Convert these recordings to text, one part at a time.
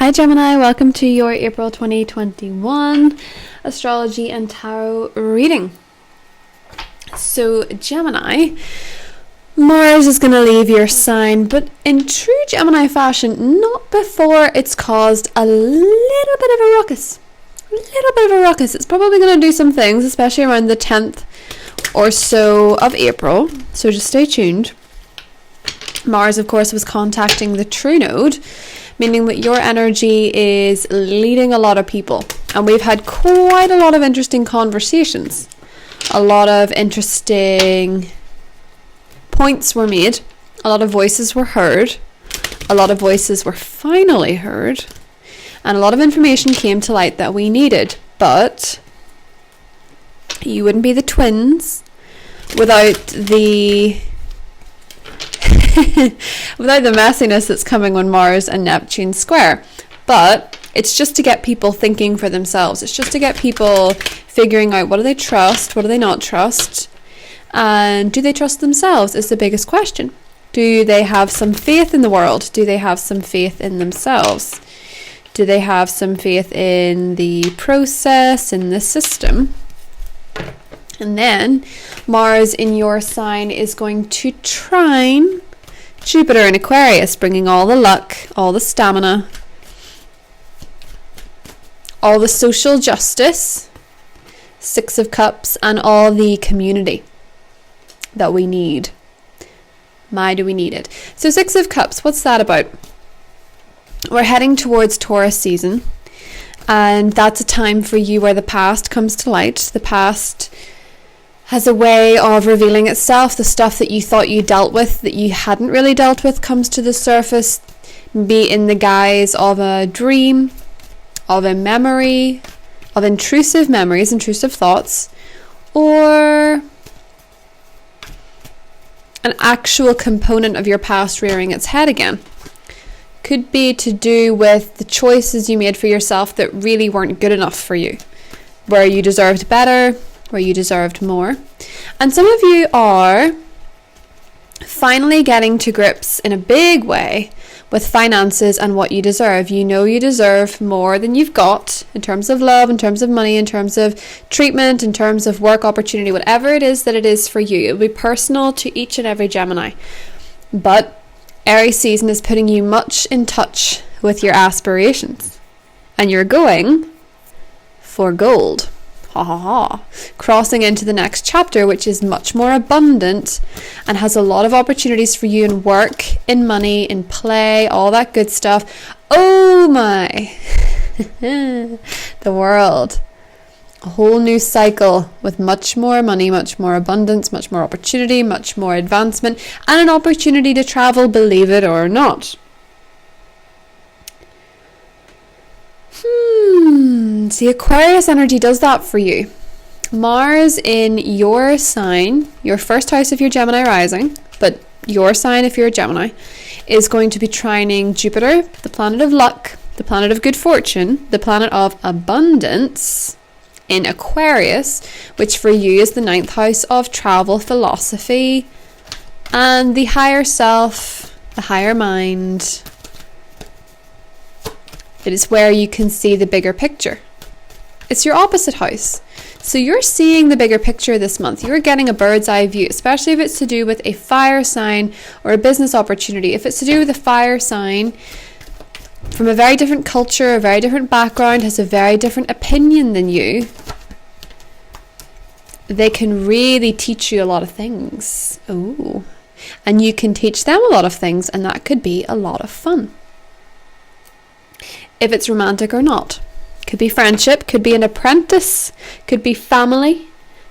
Hi Gemini, welcome to your April 2021 astrology and tarot reading. So Gemini, Mars is going to leave your sign, but in true Gemini fashion, not before it's caused a little bit of a ruckus. It's probably going to do some things, especially around the 10th or so of April, so just stay tuned. Mars, of course, was contacting the true node, meaning that your energy is leading a lot of people. And we've had quite a lot of interesting conversations. A lot of interesting points were made. A lot of voices were heard. A lot of voices were finally heard. And a lot of information came to light that we needed. But you wouldn't be the twins without the without the messiness that's coming when Mars and Neptune square. But it's just to get people thinking for themselves. It's just to get people figuring out, what do they trust, what do they not trust, and do they trust themselves is the biggest question. Do they have some faith in the world? Do they have some faith in themselves? Do they have some faith in the process, in the system? And then Mars in your sign is going to trine Jupiter in Aquarius, bringing all the luck, all the stamina, all the social justice, Six of Cups, and all the community that we need. My, do we need it. So Six of Cups, what's that about? We're heading towards Taurus season, and that's a time for you where the past comes to light. The past has a way of revealing itself. The stuff that you thought you dealt with that you hadn't really dealt with comes to the surface, be in the guise of a dream, of a memory, of intrusive memories, intrusive thoughts, or an actual component of your past rearing its head again. Could be to do with the choices you made for yourself that really weren't good enough for you, where you deserved better, where you deserved more. And some of you are finally getting to grips in a big way with finances and what you deserve. You know you deserve more than you've got in terms of love, in terms of money, in terms of treatment, in terms of work opportunity, whatever it is that it is for you. It'll be personal to each and every Gemini. But Aries season is putting you much in touch with your aspirations. And you're going for gold. Crossing into the next chapter, which is much more abundant and has a lot of opportunities for you in work, in money, in play, all that good stuff. Oh my. The world. A whole new cycle with much more money, much more abundance, much more opportunity, much more advancement, and an opportunity to travel, believe it or not. See, Aquarius energy does that for you. Mars in your sign, your first house if you're Gemini rising, but your sign if you're a Gemini, is going to be trining Jupiter, the planet of luck, the planet of good fortune, the planet of abundance in Aquarius, which for you is the 9th house of travel, philosophy, and the higher self, the higher mind. It is where you can see the bigger picture. It's your opposite house. So you're seeing the bigger picture this month. You're getting a bird's eye view, especially if it's to do with a fire sign or a business opportunity. If it's to do with a fire sign from a very different culture, a very different background, has a very different opinion than you, they can really teach you a lot of things. Ooh. And you can teach them a lot of things, and that could be a lot of fun. If it's romantic or not. Could be friendship, could be an apprentice, could be family,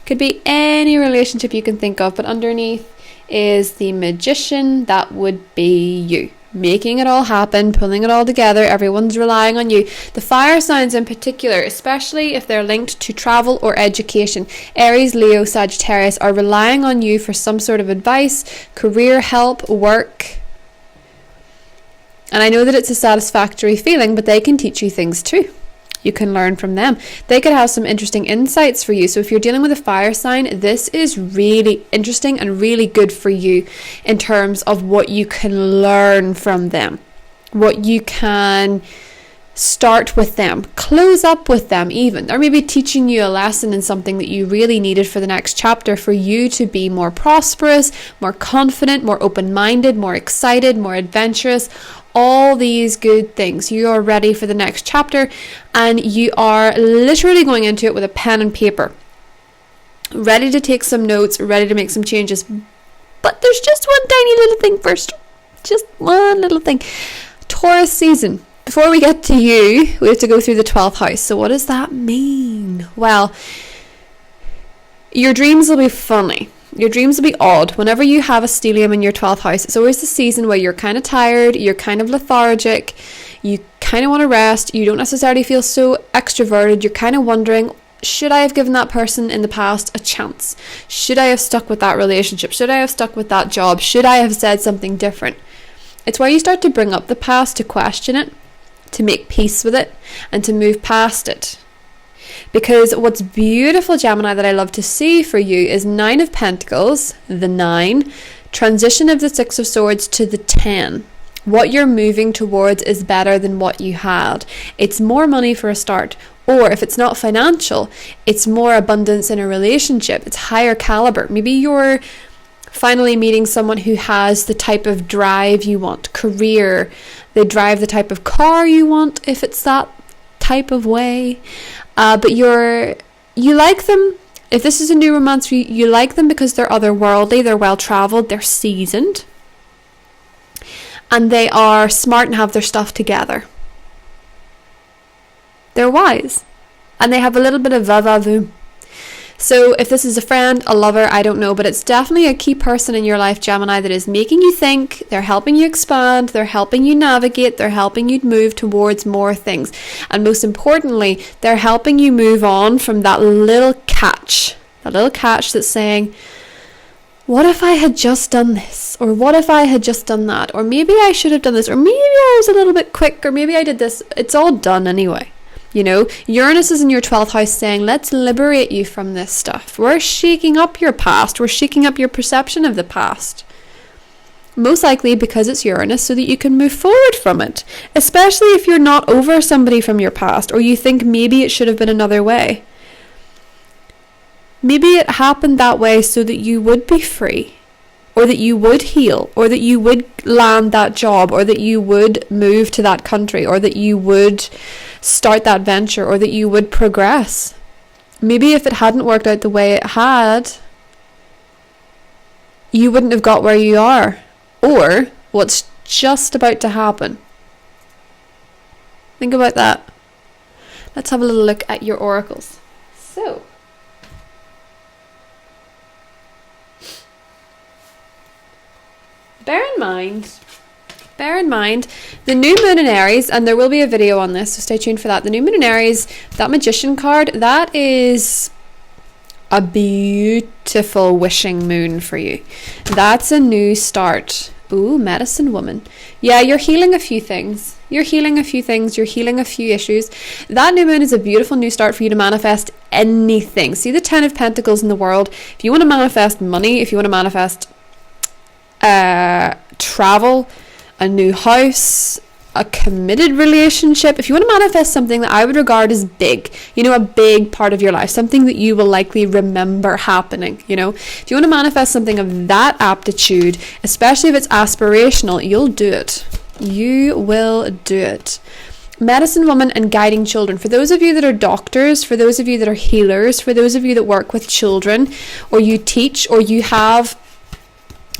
could be any relationship you can think of, but underneath is the magician. That would be you. Making it all happen, pulling it all together, everyone's relying on you. The fire signs in particular, especially if they're linked to travel or education, Aries, Leo, Sagittarius, are relying on you for some sort of advice, career help, work. And I know that it's a satisfactory feeling, but they can teach you things too. You can learn from them. They could have some interesting insights for you. So if you're dealing with a fire sign, this is really interesting and really good for you in terms of what you can learn from them, what you can start with them, close up with them even, or maybe teaching you a lesson in something that you really needed for the next chapter for you to be more prosperous, more confident, more open-minded, more excited, more adventurous, all these good things. You are ready for the next chapter and you are literally going into it with a pen and paper, ready to take some notes, ready to make some changes. But there's just one tiny little thing first. Just one little thing. Taurus season. Before we get to you, we have to go through the 12th house. So what does that mean? Well, your dreams will be funny. Your dreams will be odd. Whenever you have a stellium in your 12th house, it's always the season where you're kind of tired, you're kind of lethargic, you kind of want to rest, you don't necessarily feel so extroverted, you're kind of wondering, should I have given that person in the past a chance? Should I have stuck with that relationship? Should I have stuck with that job? Should I have said something different? It's where you start to bring up the past, to question it, to make peace with it, and to move past it. Because what's beautiful, Gemini, that I love to see for you is 9 of Pentacles, the 9, transition of the 6 of Swords to the 10. What you're moving towards is better than what you had. It's more money for a start. Or if it's not financial, it's more abundance in a relationship. It's higher caliber. Maybe you're finally meeting someone who has the type of drive you want, career. They drive the type of car you want, if it's that type of way. But you like them. If this is a new romance, you like them because they're otherworldly, they're well-traveled, they're seasoned. And they are smart and have their stuff together. They're wise. And they have a little bit of va-va-voom. So if this is a friend, a lover, I don't know, but it's definitely a key person in your life, Gemini, that is making you think, they're helping you expand, they're helping you navigate, they're helping you move towards more things. And most importantly, they're helping you move on from that little catch that's saying, what if I had just done this? Or what if I had just done that? Or maybe I should have done this. Or maybe I was a little bit quick. Or maybe I did this. It's all done anyway. You know, Uranus is in your 12th house saying, let's liberate you from this stuff. We're shaking up your past. We're shaking up your perception of the past. Most likely because it's Uranus, so that you can move forward from it. Especially if you're not over somebody from your past, or you think maybe it should have been another way. Maybe it happened that way so that you would be free, or that you would heal, or that you would land that job, or that you would move to that country, or that you would start that venture, or that you would progress. Maybe if it hadn't worked out the way it had, you wouldn't have got where you are, or what's just about to happen. Think about that. Let's have a little look at your oracles. So, bear in mind, the new moon in Aries, and there will be a video on this, so stay tuned for that. The new moon in Aries, that Magician card, that is a beautiful wishing moon for you. That's a new start. Ooh, Medicine Woman. Yeah, you're healing a few things. You're healing a few issues. That new moon is a beautiful new start for you to manifest anything. See the 10 of Pentacles in the world. If you want to manifest money, if you want to manifest travel, a new house, a committed relationship, if you want to manifest something that I would regard as big, you know, a big part of your life, something that you will likely remember happening, you know, if you want to manifest something of that aptitude, especially if it's aspirational, you'll do it. You will do it. Medicine Woman and guiding children. For those of you that are doctors, for those of you that are healers, for those of you that work with children, or you teach, or you have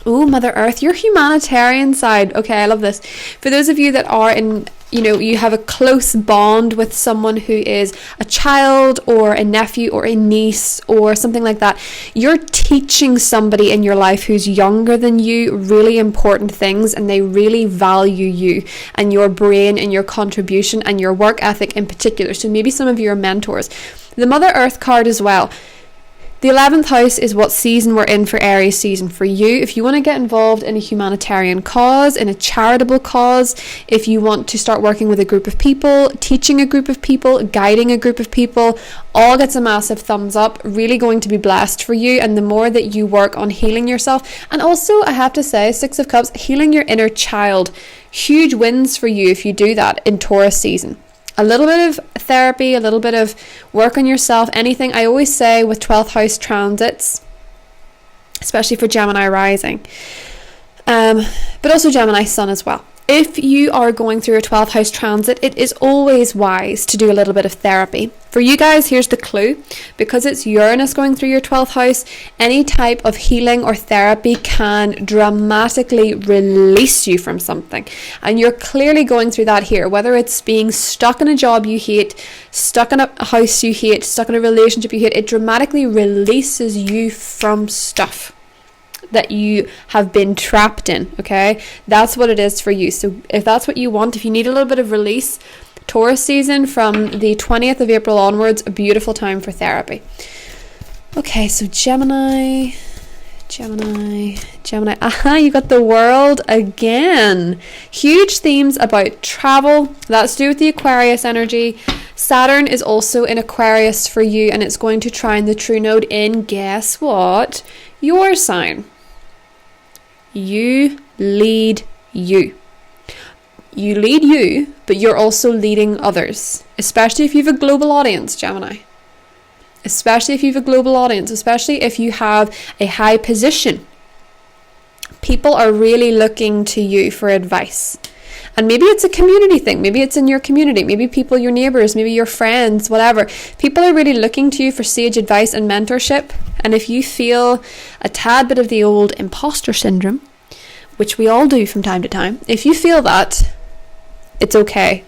Mother Earth, your humanitarian side. Okay, I love this. For those of you that are in, you know, you have a close bond with someone who is a child or a nephew or a niece or something like that, you're teaching somebody in your life who's younger than you really important things, and they really value you and your brain and your contribution and your work ethic in particular. So maybe some of you are mentors. The Mother Earth card as well. The 11th house is what season we're in for Aries season for you. If you want to get involved in a humanitarian cause, in a charitable cause, if you want to start working with a group of people, teaching a group of people, guiding a group of people, all gets a massive thumbs up. Really going to be blessed for you. And the more that you work on healing yourself, and also I have to say, 6 of Cups, healing your inner child. Huge wins for you if you do that in Taurus season. a little bit of therapy, a little bit of work on yourself, anything. I always say with 12th house transits, especially for Gemini rising, but also Gemini sun as well. If you are going through a 12th house transit, it is always wise to do a little bit of therapy. For you guys, here's the clue. Because it's Uranus going through your 12th house, any type of healing or therapy can dramatically release you from something. And you're clearly going through that here, whether it's being stuck in a job you hate, stuck in a house you hate, stuck in a relationship you hate, it dramatically releases you from stuff that you have been trapped in, okay? That's what it is for you. So if that's what you want, if you need a little bit of release, Taurus season from the 20th of April onwards, a beautiful time for therapy. Okay, so Gemini. Aha, you got the World again. Huge themes about travel. That's to do with the Aquarius energy. Saturn is also in Aquarius for you, and it's going to trine the true node in, guess what? Your sign. You lead you. You lead you, but you're also leading others, especially if you have a global audience, Gemini. Especially if you have a global audience, especially if you have a high position. People are really looking to you for advice. And maybe it's a community thing. Maybe it's in your community. Maybe people, your neighbours, maybe your friends, whatever. People are really looking to you for sage advice and mentorship. And if you feel a tad bit of the old imposter syndrome, which we all do from time to time, if you feel that, it's okay.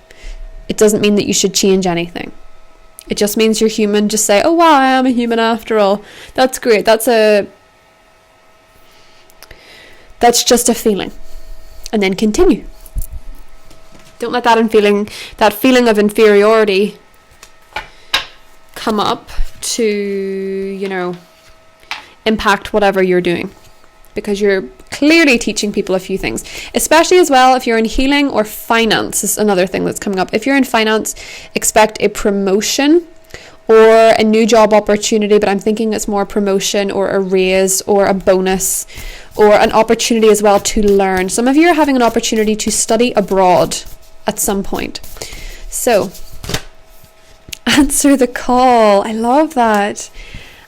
It doesn't mean that you should change anything. It just means you're human. Just say, oh wow, I am a human after all. That's great. That's just a feeling. And then continue. Don't let that feeling of inferiority come up to, impact whatever you're doing. Because you're clearly teaching people a few things. Especially as well if you're in healing or finance is another thing that's coming up. If you're in finance, expect a promotion or a new job opportunity, but I'm thinking it's more a promotion or a raise or a bonus or an opportunity as well to learn. Some of you are having an opportunity to study abroad at some point. So, answer the call. I love that.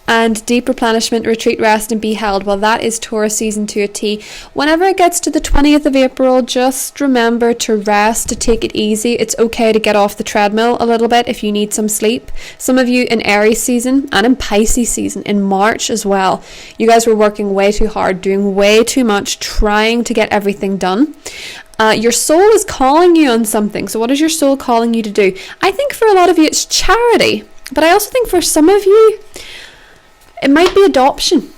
And deep replenishment, retreat, rest and be held. Well, that is Taurus season to a T. Whenever it gets to the 20th of April, just remember to rest, to take it easy. It's okay to get off the treadmill a little bit if you need some sleep. Some of you in Aries season and in Pisces season, in March as well, you guys were working way too hard, doing way too much, trying to get everything done. Your soul is calling you on something. So what is your soul calling you to do? I think for a lot of you it's charity, but I also think for some of you it might be adoption.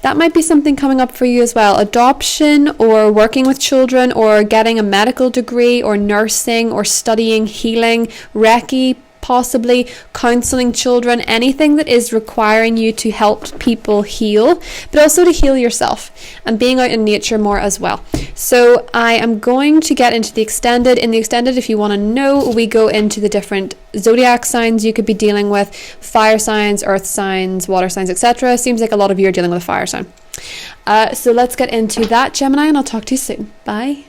That might be something coming up for you as well. Adoption or working with children or getting a medical degree or nursing or studying healing, Reiki, possibly counseling children, anything that is requiring you to help people heal, but also to heal yourself and being out in nature more as well. So I am going to get into the extended. In the extended, if you want to know, we go into the different zodiac signs you could be dealing with, fire signs, earth signs, water signs, etc. Seems like a lot of you are dealing with a fire sign. So let's get into that, Gemini, and I'll talk to you soon. Bye.